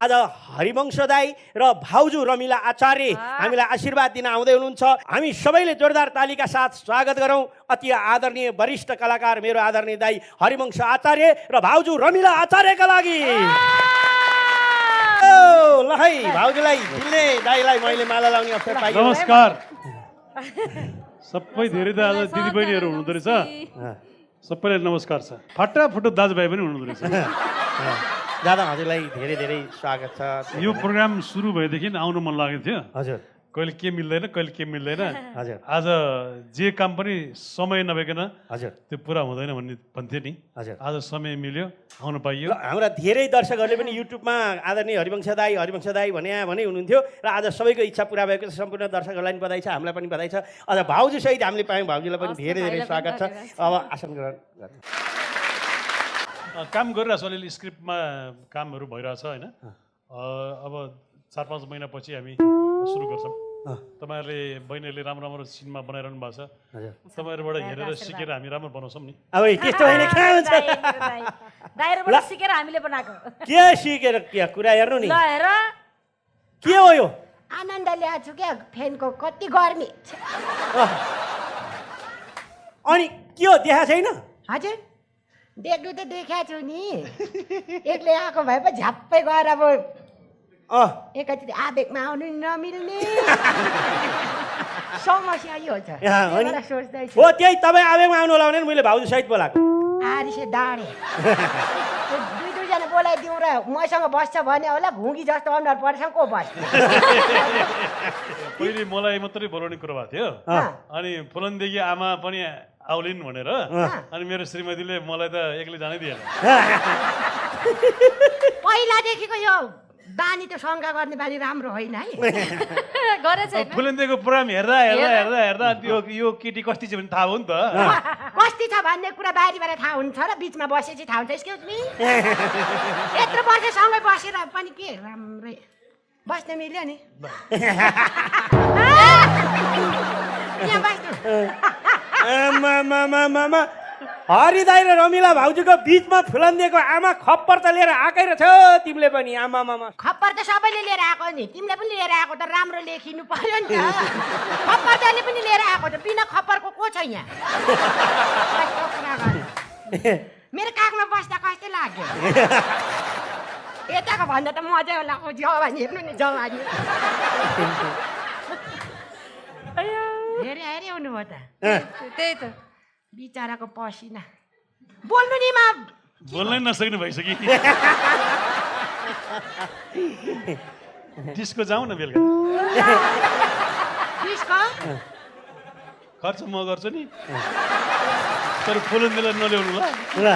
आज हरिवंश दाई र भाउजू रमिला आचार्य हामीलाई आशीर्वाद दिन आउँदै हुनुहुन्छ। हामी सबैले जोरदार तालीका साथ स्वागत गरौँ अति आदरणीय वरिष्ठ कलाकार मेरो आदरणीय दाई हरिवंश आचार्य र भाउजू रमिला आचार्यका लागि। ल है भाउजूलाई दिल्ले दाईलाई मैले माला लाउने अवसर पाएँ। नमस्कार। सबै धेरै त आज दिदीबहिनीहरू हुनुहुँदो रहेछ, सबैलाई नमस्कार छ। फटाफट दाजुभाइ पनि हुनुहुँदो रहेछ। दादा हजुरलाई धेरै धेरै स्वागत छ। यो प्रोग्राम सुरु भएदेखि आउनु मन लागेको थियो, हजुर कहिले के मिल्दैन कहिले के मिल्दैन। हजुर आज जे काम पनि समय नभइकन हजुर त्यो पुरा हुँदैन भन्थे नि, हजुर आज समय मिल्यो, आउनु पाइयो। हाम्रा धेरै दर्शकहरूले पनि युट्युबमा आदरणीय हरिवंश दाई भने हुनुहुन्थ्यो र आज सबैको इच्छा पुरा भएको छ। सम्पूर्ण दर्शकहरूलाई पनि बधाई छ, हामीलाई पनि बधाई छ। आज भाउजू सहित हामीले पायौँ, भाउजूलाई पनि धेरै धेरै स्वागत छ। अब आसन ग्रहण गर्नु। काम गरिरहेको छु, अलिअलि स्क्रिप्टमा कामहरू भइरहेछ होइन। अब 4-5 महिनापछि हामी सुरु गर्छौँ। तपाईँहरूले बहिनीहरूले राम्रो राम्रो सिनेमा बनाइरहनु भएको छ, तपाईँहरूबाट हेरेर सिकेर हामी राम्रो बनाउँछौँ नि। अब त्यस्तो होइन, कहाँ हुन्छ दाइरबाट सिकेर हामीले बनाएको। के सिकेर के कुरा हेर्नु नि, ल हेर के हो यो? आनन्द ल्याएको छु क्या, फ्यानको कति गर्मी। अनि के हो देखा छैन? हजुर देख्नु त देखाएको छु नि, एक्लै आएको भए पो झ्याप्पै गएर अब एकैचोटि आवेगमा आउनु नमिल्ने समस्या यो छ। सोच्दैछु हो त्यही तपाईँ आवेगमा आउनु होला भने मैले भाउजू सहित बोलाएको। आरिसे डाँडे दुईजना बोलाइदिउँ र मसँग बस्छ भने होला, घुँगी जस्तो अनुहार पर्छ को बस्छ। पहिले मलाई मात्रै बोलाउने कुरो भएको थियो, अनि फुलनदेखि आमा पनि आउलिन् भनेर, अनि मेरो श्रीमतीले मलाई त एक्लै जानै दिएन। पहिलादेखिको यो बानी त शङ्का गर्ने बानी राम्रो होइन है। फुलनदेखिको प्रोग्राम हेर्दा हेर्दा हेर्दा हेर्दा यो केटी कस्ती छ भने थाहा हो नि त। कस्ती छ भन्ने कुरा बाहिरबाट थाहा हुन्छ र बिचमा बसेपछि थाहा हुन्छ। एक्सक्युज मी, यत्रो वर्षसँगै बसेर पनि के राम्रै बस्न मिल्यो नि। यहाँ बस्नु। हरिदाई र रमिला भाउजूको बिचमा फुलन्देको आमा खप्पर त लिएर आएकै रहेछ तिमीले पनि। आमा खप्पर त सबैले लिएर आएको नि, तिमीले पनि लिएर आएको त राम्रो लेखिनु पर्यो नि त। खप्पर तैँले पनि लिएर आएको त, बिना खप्परको को छ यहाँ? मेरो काखमा बस्दा कस्तो लाग्यो? यताको भन्दा त मजा होला। जवानी हेर्नु नि, जवानी हेरे हेरे हुनुभयो त। त्यही त बिचराको पसिना बोल्नु नि, बोल्नै नसक्नु भइसक्यो। डिस्को जाउँ न बेलुका। डिस्को खर्च म गर्छु नि, तर फुलनदेखि नल्याउनु ल।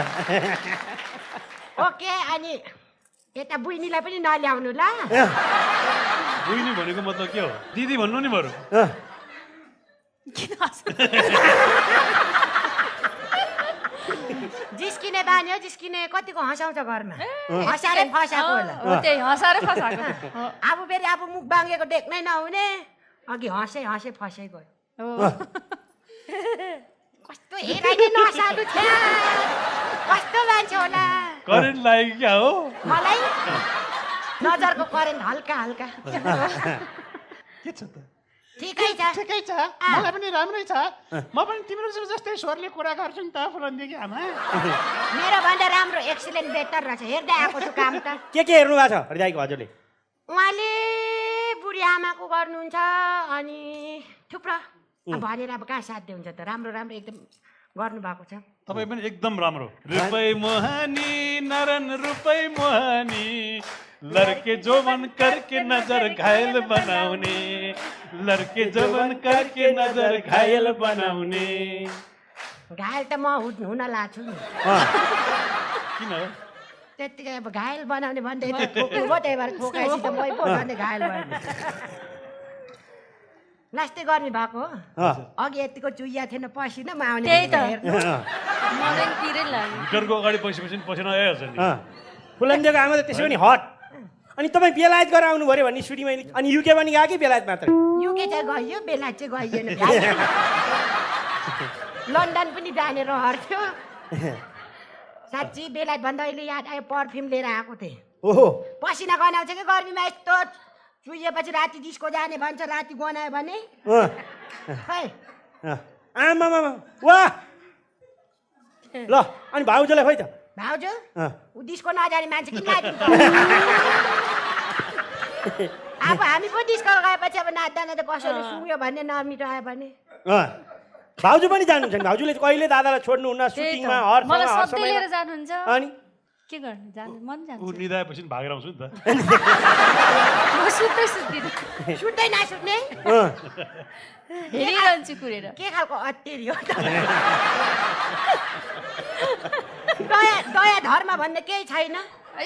ओके। अनि यता बुइनीलाई पनि नल्याउनु ल। बुइनी भनेको मतलब के हो? दिदी भन्नु नि बरु। जिस्किने बानी हो, जिस्किने कतिको हँसाउँछ घरमा, हँसारै फसाएको होला। त्यही हँसारै फसाएको। अब फेरि अब मुख बाङ्गेको देख्नै नहुने, अघि हँसै हँसै फसै गयो। कस्तो हेराइने नसालु थियो, कस्तो मान्छे होला। करेन्ट लाग्यो क्या हो मलाई? नजरको करेन्ट हल्का हल्का। के छ त? ठिकै छ, ठिकै छ, मलाई पनि राम्रै छ। म पनि तिम्रो जस्तै स्वरले कुरा गर्छु नि त फुलनदेखि आमा। मेरो भन्दा राम्रो एक्सिलेन्ट बेटर रहेछ। हेर्दै आएको छु काम त। के हेर्नु भएको छ हरिदाईको हजुरले? उहाँले बुढी आमाको गर्नुहुन्छ, अनि थुप्रो भनेर अब कहाँ साध्य हुन्छ त। राम्रो राम्रो एकदम गर्नु भएको छ। तपाईँ पनि एकदम राम्रो। रुपै मोहनी नरन रुपै मोहनी, लड़के जोवन करके नजर घायल बनाउने, लड़के जोवन करके नजर घायल बनाउने। घायल त म हुन लाग्छु नि। किन हो? त्यतिकै अब घायल बनाउने भन्दै त ठोक्नु भयो, त्यही भएर ठोकाएपछि त मै पो झन् घायल भयो। लास्टै गर्मी भएको हो, अघि यतिको चुइया थिएन, पसिना म आउने। त्यही त हेर्नु मलाई तिरै लाग्यो। हिटरको अगाडि पैसा पसिना आइहाल्छ नि। फुलन्देको आमा त त्यसै पनि हट। अनि तपाईँ बेलायत गरेर आउनु पऱ्यो भन्ने सुनि मैले। अनि युके पनि गयो कि बेलायत मात्र? युके चाहिँ गयो, बेलायत चाहिँ गइएन। लन्डन पनि जाने रहर थियो। साँच्ची बेलायत भन्दा अहिले याद आयो, पर्फ्युम लिएर आएको थिएँ। ओहो पसिना गनाउँछ कि गर्मीमा यस्तो चुहिएपछि राति डिस्को जाने भन्छ राति गनायो भने अँ, खै आमामा वाह ल अनि भाउजूलाई खोइ त भाउजू अँ, ऊ डिस्को नजाने मान्छे किन लाइदिन्छ अब हामी पो डिस्को गएपछि अब नाच्दा नाच्दा कसैले सुँग्यो भने नमिठो आयो भने अँ। भाउजू पनि जानुहुन्छ नि भाउजूले कहिले दादालाई छोड्नुहुन्न सुटिङमा हर मलाई ठाउँमा, हर सधैँ समयमा। लिएर जानुहुन्छ अनि के गर्नु जानु मन जान्छ ऊ निदाएपछि नि भागेर आउँछु नि त म सुत्दै सुत्दिनँ सुत्दै नसुत्ने अँ, हेरिरहन्छु कुरेर के खालको अत्तेरी हो त दया दया धर्म भन्ने केही छैन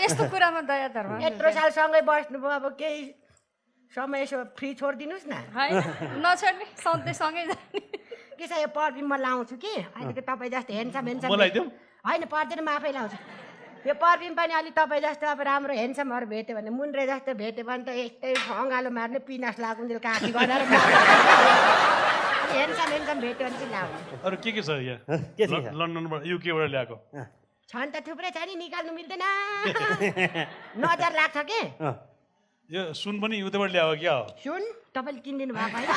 यस्तो कुरामा दया धर्म यत्रो साल सँगै बस्नुभयो अब केही समय यसो फ्री छोडिदिनुहोस् न होइन नछोड्ने सधैँ सँगै जाने के छ यो पर्फ्युम म लाउँछु कि अलिकति तपाईँ जस्तो हेन्सम हेन्सम मलाई दिउँ? होइन पर्दैन म आफै लाउँछु यो पर्फ्युम पनि अलिक तपाईँ जस्तो अब राम्रो हेन्समहरू भेट्यो भने मुन्रे जस्तो भेट्यो भने त यस्तै अँगालो मार्ने पिनास लागुन्जेल काखी गरेर हेन्सम हेन्सम भेट्यो भने चाहिँ लाउँछु अरू के छ यहाँ के छ यहाँ? लन्डनबाट युकेबाट ल्याएको छन् त थुप्रै छ नि निकाल्नु मिल्दैन नजर लाग्छ के अँ, यो सुन पनि उतैबाट ल्याएको क्या हो सुन तपाईँले किनिदिनु भएको होइन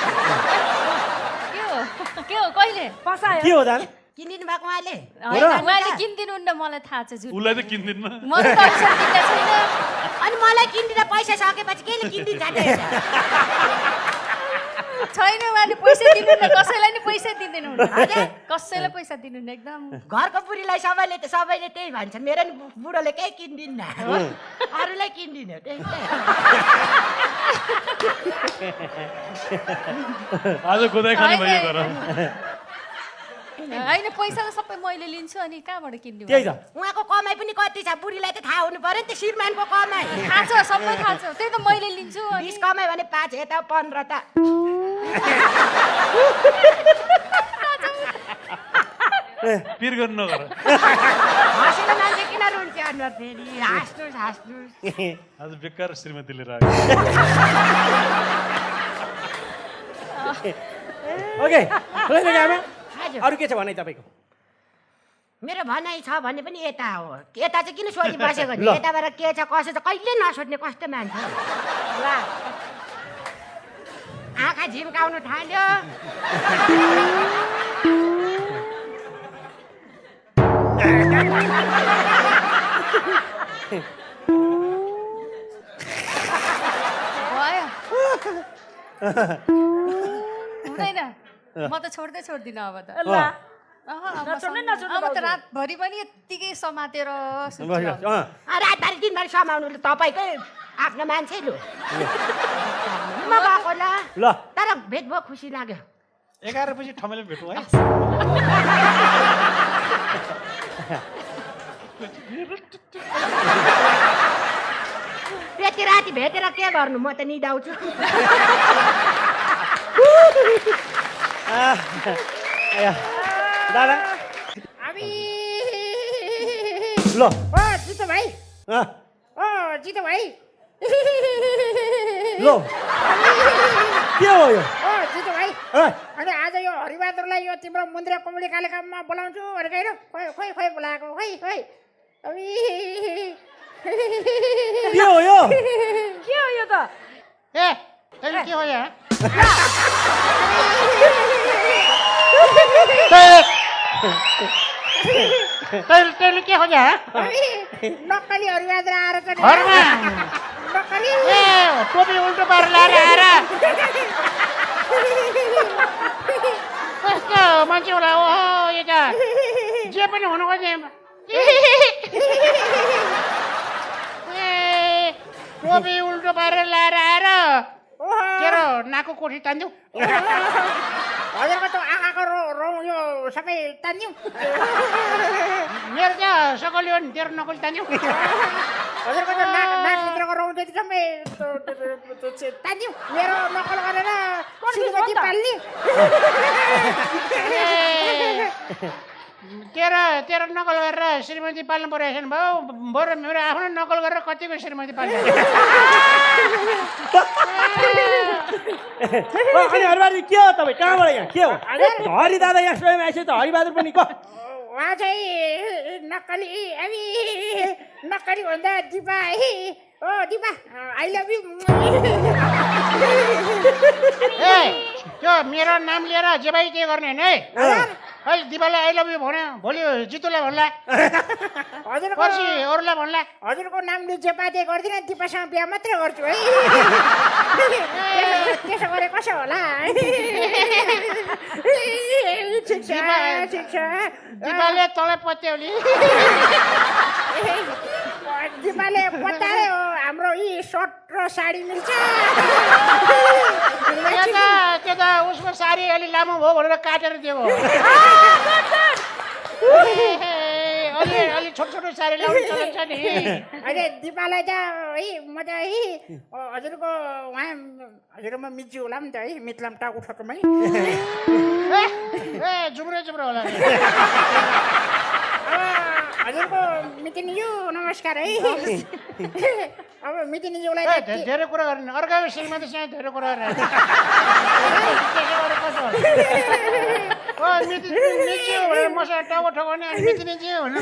के हो कहिले पसायो के हो दादा किनिदिनु भएको उहाँले होइन, उहाँले किनिदिनुहुन्न मलाई थाहा छ झुट उसलाई त किन्दिनमा म त पैसा दिँदा छैन अनि मलाई किनिदिँदा पैसा सकेपछि केले किनिदिन्छ छैन उहाँले पैसा दिनुहुन्न कसैलाई नि पैसा दिँदैनुहुन्न कसैलाई पैसा दिनुहुन्न एकदम घरको बुढीलाई सबैले त्यही भन्छन् मेरो नि बुढोले केही किनिदिन्न अरूलाई किनिदिनु त्यस्तै आज गोदाइ खाने भयो गर होइन पैसा त सबै मैले लिन्छु अनि कहाँबाट किन्ने त्यही त उहाँको कमाइ पनि कति छ बुढीलाई त थाहा हुनु पर्यो नि त श्रीमानको कमाइ थाहा छ सबै थाहा छ त्यही त मैले लिन्छु अनि 20 कमाइ भने 5 यता 15 त पिर गर्नु नगर हाँसेर मान्छे किन रुन्छ अनुहार फेरि हाँस्नुहोस् आज बेकार श्रीमती लिएर आएको ओके आमा हजुर अरू के छ भनाइ तपाईँको मेरो भनाइ छ भने पनि यता हो यता चाहिँ किन सोधि बसेको नि ल। यताबाट के छ कसो छ कहिले नसोध्ने कस्तो मान्छे ल आँखा झिम्काउनु थाल्यो भयो हुँदैन म त छोड्दिनँ अब त अँ, अब त रातभरि पनि यत्तिकै समातेर सुत्छु अब। बसिरहेको छु, अँ। रातभरि दिनभरि समाउनु तपाईँकै आफ्नो मान्छे लु म गएको ल ल तर भेट भयो खुसी लाग्यो 11 बजी ठमेले भेटौँ है त्यति राति भेटेर के गर्नु म त निदाउँछु आया, दादा ल ओ जितो भाइ अँ, ओ जितो भाइ ल के हो यो ओ जितो भाइ अँ, अनि आज यो हरिबहादुरलाई यो तिम्रो मुन्द्रे कुम्ली कार्यक्रममा बोलाउँछु भनेको होइन खोइ खोइ बोलाएको खोइ खोइ के हो यो के हो यो त ए तैँले के हो यहाँ तैँले के हो यहाँ नक्कली हरिबहादुर आएर चाहिँ घरमा नक्कली ए टोपी उल्टो पारेर लाएर आएर कस्तो मान्छे होला ओहो यो त जे पनि हुनु खोज्ने ए टोपी उल्टो पारेर लाएर आएर तेरो नाकको कोठी तान्दिउ हजुरको त आँखाको रौँ यो सबै तान्यौ मेरो त सकल हो नि तेरो नकल तान्दिउ हजुरको त नाकभित्रको रौँ त्यति सबै तान्यौ मेरो नकल गरेर श्रीमती पाल्ने तेरो नकल गरेर श्रीमती पाल्नु पर्यो छैन भाउ बरु मेरो आफ्नो नकल गरेर कतिको श्रीमती पाल्नु अनि हरिबहादुर के हो तपाईँ कहाँबाट यहाँ के हो हरि दादा यहाँ स्वयं आएछ त हरिबहादुर पनि क उहाँ चाहिँ नक्कली भन्दा दिपा है ओ दिपा आई लभ यु ए त्यो मेरो नाम लिएर जे भाइ के गर्ने होइन है अहिले दिपालाई आई लभ यु भन्यो भोलि जितुलाई भन्ला हजुरको पर्सि अरूलाई भन्ला हजुरको नामले जे पाते गर्दिनँ दिपासँग बिहा मात्रै गर्छु है त्यसो गरे कसो होला ठिक छ दिपाले तँलाई पत्याउली दिपाले पत्ताले हो हाम्रो यी सर्ट र साडी मिल्छ त्यो त उसको साडी अलि लामो भयो भनेर काटेर दिएको अलि छोटो छोटो साडी लाउनु चलाउँछ नि अहिले दिपालाई त है म त है हजुरको उहाँ हजुरमा मिच्छु होला नि त है मितलाम टाउको ठोकमै ए जुम्रो होला हजुरको मितिनीज्यू नमस्कार है अब मितिनीज्यूलाई धेरै कुरा गर्ने अर्को श्रीमतीसँग धेरै कुरा गर्ने मिच्यो भनेर मसँग टाउको ठोकाउने अनि मितिनीज्यू भन्नु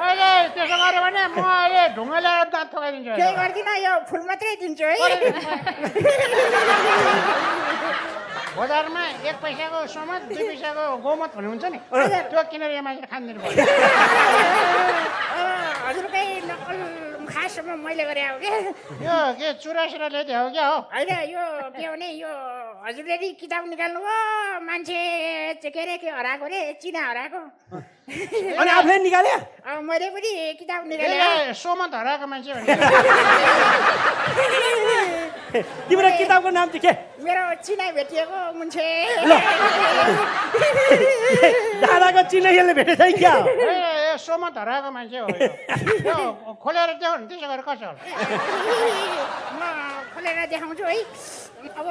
अहिले त्यसो गऱ्यो भने म अहिले ढुङ्गा ल्याएर दाँत ठोकाइदिन्छु केही गर्दिनँ यो फुल मात्रै दिन्छु है बजारमा 1 पैसाको समत 2 पैसाको गौमत भन्ने हुन्छ नि त्यो किनेर यहाँ मान्छे खाँदैन हजुरकै नक्कल खासमा मैले गरे हो क्या यो के चुरासुरा ल्याइदियो हो क्या हो होइन यो के भने यो हजुरले नि किताब निकाल्नु हो मान्छे के अरे के हराएको रे चिना हराएको अनि आफूले निकाल्यो मैले पनि किताब निकालेँ सोमत हराएको मान्छे तिम्रो किताबको नाम चाहिँ के मेरो चिना भेटिएको मुन्छे दादाको चिनाइले भेटेछ क्या हो ए सोमत हराएको मान्छे हो यो खोलेर देखाउ न त्यसो गरेर कसो होला म खोलेर देखाउँछु है अब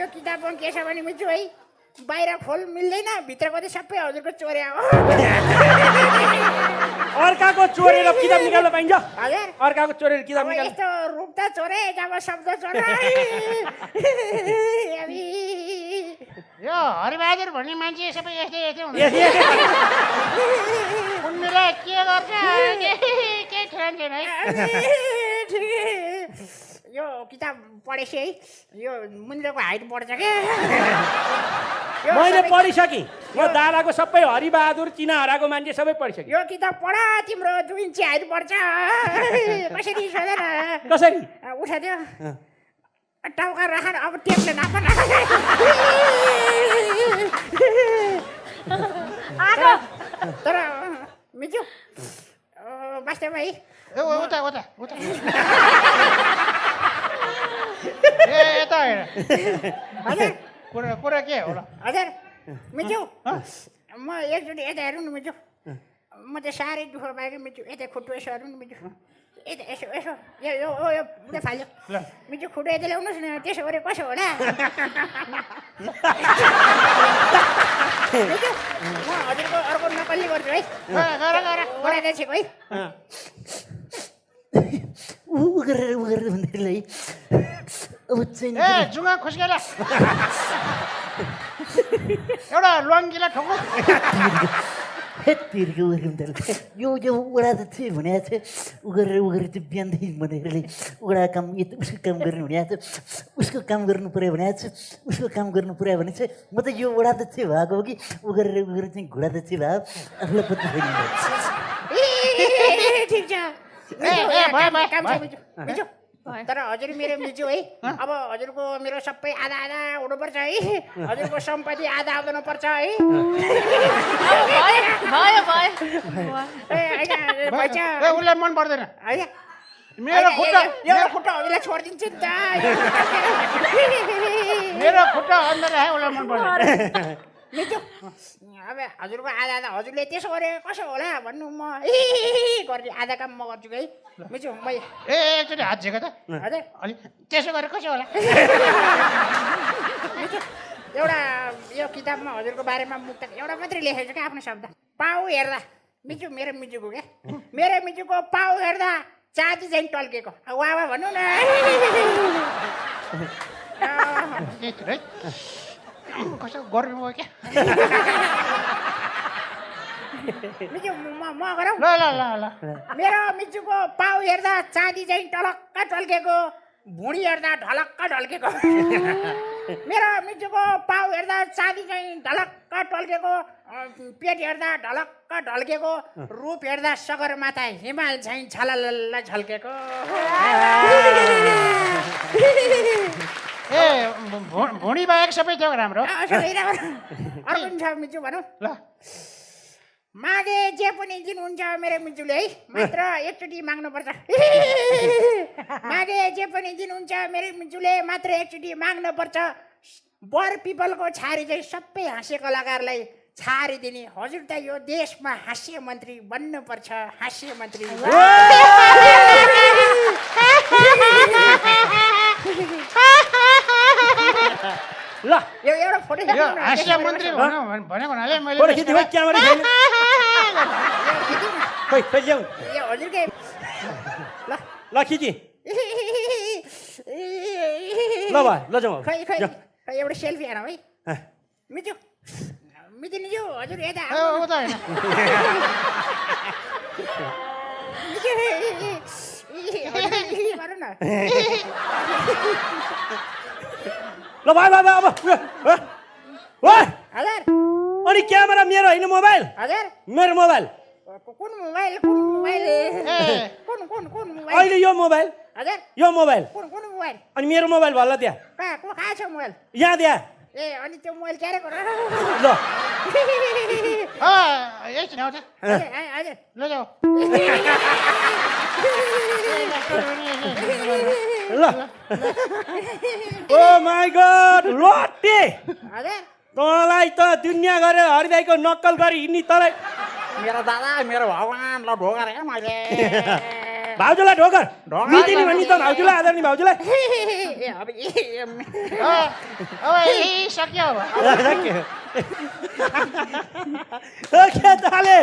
यो किताबमा के छ भने मिल्छु है बाहिर खोल मिल्दैन भित्रको चाहिँ सबै हजुरको चोर्या हो अर्काको चोरेर किताब निकाल्न पाइन्छ हजुर अर्काको चोरेर किताब अब निकाल्न यस्तो रूप त चोरे जब शब्द चोरे यो हरिबहादुर भन्ने मान्छे सबै यस्तै हुन्छ उनीलाई के गर्छ केही ठेगान छैन है यो किताब पढेपछि है यो मुन्द्रको हाइट बढ्छ क्या मैले पढिसकेँ म दादाको सबै हरिबहादुर चिना हराएको मान्छे सबै पढिसकेँ यो किताब पढ तिम्रो 2 इन्ची हाइट बढ्छ कसरी सोधेन कसरी उठा दियो टाउका राख अब टेपले नाप तर मिजु वास्तवमा है उता ए यता हेर हजुर कुरा के होला हजुर मिजु म एकचोटि यता हेरौँ न मिजु म त साह्रै दुःख पाएँ मिजु यता खुट्टो यसो हेरौँ न मिजु यता यसो यो पुरै फाल्यो मिजु खुट्टो यता ल्याउनुहोस् न त्यसो गरे कसो होला मिजु म हजुरको अर्को नकल्ली गर्छु है गराइदिएको है ऊ गरेर भन्दाखेरि अब चाहिँ ए जुङ्गा खुस्केर एउटा लङ्गीलाई ठोक्नु हेत्तिरको यो उडा त थियो भनेको थियो ऊ गरेर त्यो बिहानदेखि भनेरले उडा काम उसको काम गर्नु भनेको थियो उसको काम गर्नु पऱ्यो भनेको छु उसको काम गर्नु पऱ्यो भने चाहिँ म त यो उडा त थियो भएको हो कि ऊ गरेर चाहिँ घुडा त थियो भएको आफूलाई पत्ता छैन ठिक छ तर हजुर मेरो मिजु है अब हजुरको मेरो सबै आधा आधा हुनुपर्छ है हजुरको सम्पत्ति आधा आउँदैन पर्छ है उसलाई मन पर्दैन होइन मेरो खुट्टा हजुरलाई छोडिदिन्छु नि त मेरो खुट्टा अन्डर राखे उसलाई मन पर्दैन मिजु अब हजुरको आधा आधा हजुरले त्यसो गरे कसो होला भन्नु म गर्ने आधा काम म गर्छु है मिजु म एकचोटि हात झेको त हजुर अलि त्यसो गरेर कसो होला मिजु एउटा यो किताबमा हजुरको बारेमा मुक्तक एउटा मात्रै लेखेको छ क्या आफ्नो शब्द पाउ हेर्दा मिजु मेरो मिजुको क्या मेरो मिजुको पाउ हेर्दा चाँदी चाहिँ टल्केको वा भन्नु न कस्तो गर्मी भयो क्या मिजु म गरौँ ल ल ल ल मेरो मिजुको पाउ हेर्दा चाँदी चाहिँ टलक्क टल्केको भुँडी हेर्दा ढलक्क ढल्केको मेरो मिजुको पाउ हेर्दा चाँदी चाहिँ ढलक्क टल्केको पेट हेर्दा ढलक्क ढल्केको रूप हेर्दा सगरमाथा हिमाल चाहिँ छलल्ल झल्केको ए भुँडी बाहेक सबै थियो राम्रो अर्को पनि छ मिजु भनौँ ल मागे जे पनि दिनुहुन्छ मेरो मिजुले है मात्र एकचोटि माग्नुपर्छ मागे जे पनि दिनुहुन्छ मेरो मिजुले मात्र एकचोटि माग्नुपर्छ बर पिपलको छारी चाहिँ सबै हाँस्य कलाकारलाई छारी दिने हजुर त यो देशमा हास्य मन्त्री बन्नुपर्छ हास्य मन्त्री ल यो एउटा फोटो यो हास्य मन्त्री भनेको हुनाले मैले फोटो खिच्नु क्यामेरा छैन खोइ खोइ ल्याऊ यो हजुरकै ल ल खिची ल भयो ल जाउँ खै खै जाउँ। खै एउटा सेल्फी हेरौँ है अँ। मिजु मिजु हजुर यता ऊ त होइन गरौँ न ल भयो भयो भयो अब ओइ हजुर अनि क्यामेरा मेरो होइन मोबाइल हजुर मेरो मोबाइल कुन मोबाइल कुन मोबाइल अहिले यो मोबाइल हजुर यो मोबाइल कुन मोबाइल अनि मेरो मोबाइल भल्ल त्यहाँ कहाँ को कहाँ छ मोबाइल यहाँ त्यहाँ ए अनि त्यो मोबाइल क्यारे गर ल एकछिन आउँछ हजुर ल जाऊ ल ओ माई गॉड लट्टे हजुर तँलाई त दुनियाँ गरेर हरिदाईको नक्कल गरी हिँड्ने तँलाई मेरो दादा मेरो भगवान् ल ढोका रे मैले भाउजूलाई ढोकर मितिनी भन्ने त भाउजूलाई आदर्नी भाउजूलाई ए अब अब यही सक्यो अब के ताले